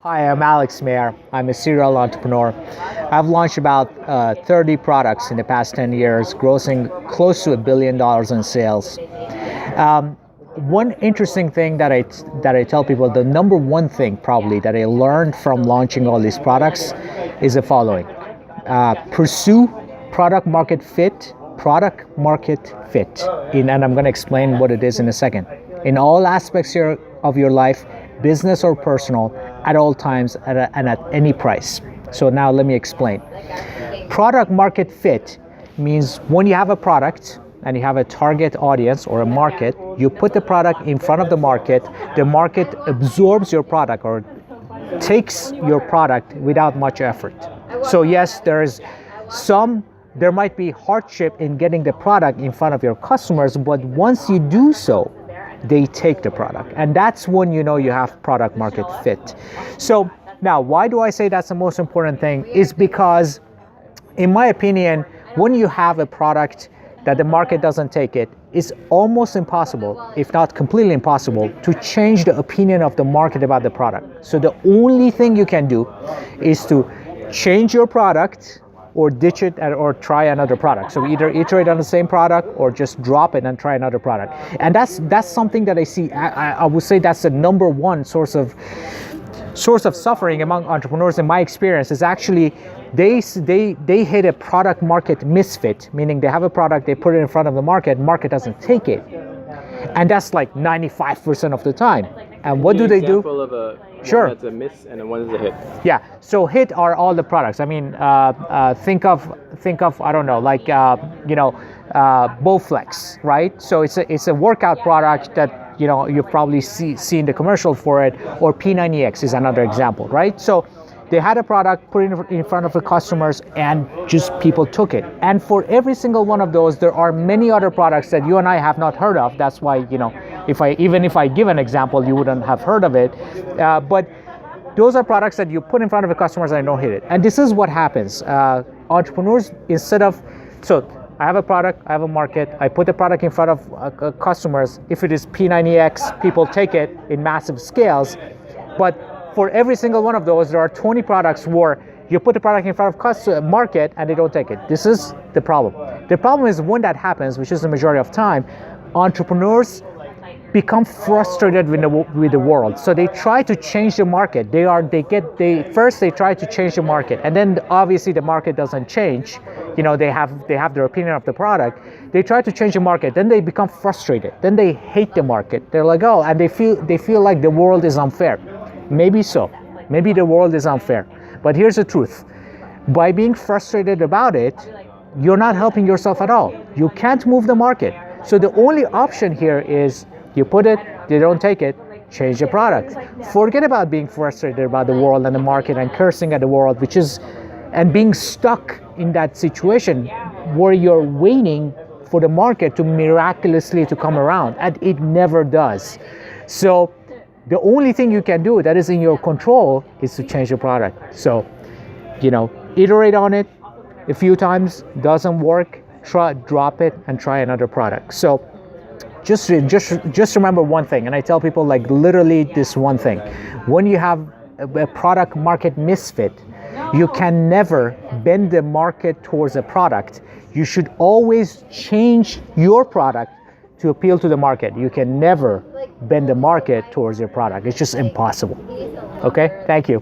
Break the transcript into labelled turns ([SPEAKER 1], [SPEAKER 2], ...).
[SPEAKER 1] Hi, I'm Alex Mayer. I'm a serial entrepreneur. I've launched about 30 products in the past 10 years, grossing close to $1 billion in sales. One interesting thing that I tell people, the number one thing probably that I learned from launching all these products is the following. Pursue product market fit, and I'm going to explain what it is in a second. In all aspects of your life, business or personal, at all times and at any price. So now let me explain. Product market fit means when you have a product and you have a target audience or a market, you put the product in front of the market absorbs your product or takes your product without much effort. So yes, there might be hardship in getting the product in front of your customers, but once you do so, they take the product, and that's when you know you have product market fit. So now, why do I say that's the most important thing? Is because, in my opinion, when you have a product that the market doesn't take it, it's almost impossible, if not completely impossible, to change the opinion of the market about the product. So the only thing you can do is to change your product or ditch it or try another product. So either iterate on the same product or just drop it and try another product. And that's something that I see. I would say that's the number one source of suffering among entrepreneurs in my experience is actually they hit a product market misfit, meaning they have a product, they put it in front of the market doesn't take it. And that's like 95% of the time. And what do they do? Sure.
[SPEAKER 2] One that's a miss and one is a hit.
[SPEAKER 1] Yeah. So hit are all the products. I mean, think of I don't know, like Bowflex, right? So it's a workout product that you've probably seen the commercial for it, or P90X is another example, right? So they had a product, put it in front of the customers, and just people took it. And for every single one of those, there are many other products that you and I have not heard of. That's why, if I give an example, you wouldn't have heard of it. But those are products that you put in front of the customers and don't hit it. And this is what happens. Entrepreneurs, so I have a product, I have a market, I put the product in front of customers. If it is P90X, people take it in massive scales. But for every single one of those, there are 20 products where you put the product in front of market and they don't take it. This is the problem. The problem is when that happens, which is the majority of time, entrepreneurs become frustrated with the world. So they try to change the market. First they try to change the market, and then obviously the market doesn't change. They have their opinion of the product. They try to change the market, then they become frustrated. Then they hate the market. They're like, oh, and they feel like the world is unfair. Maybe so. Maybe the world is unfair. But here's the truth. By being frustrated about it, you're not helping yourself at all. You can't move the market. So the only option here is you put it, they don't take it, change the product. Forget about being frustrated about the world and the market and cursing at the world, and being stuck in that situation where you're waiting for the market to miraculously to come around, and it never does. So the only thing you can do that is in your control is to change the product. So, iterate on it a few times, doesn't work, drop it and try another product. So just remember one thing, and I tell people like literally this one thing. When you have a product market misfit, you can never bend the market towards a product. You should always change your product to appeal to the market. You can never bend the market towards your product. It's just impossible. Okay? Thank you.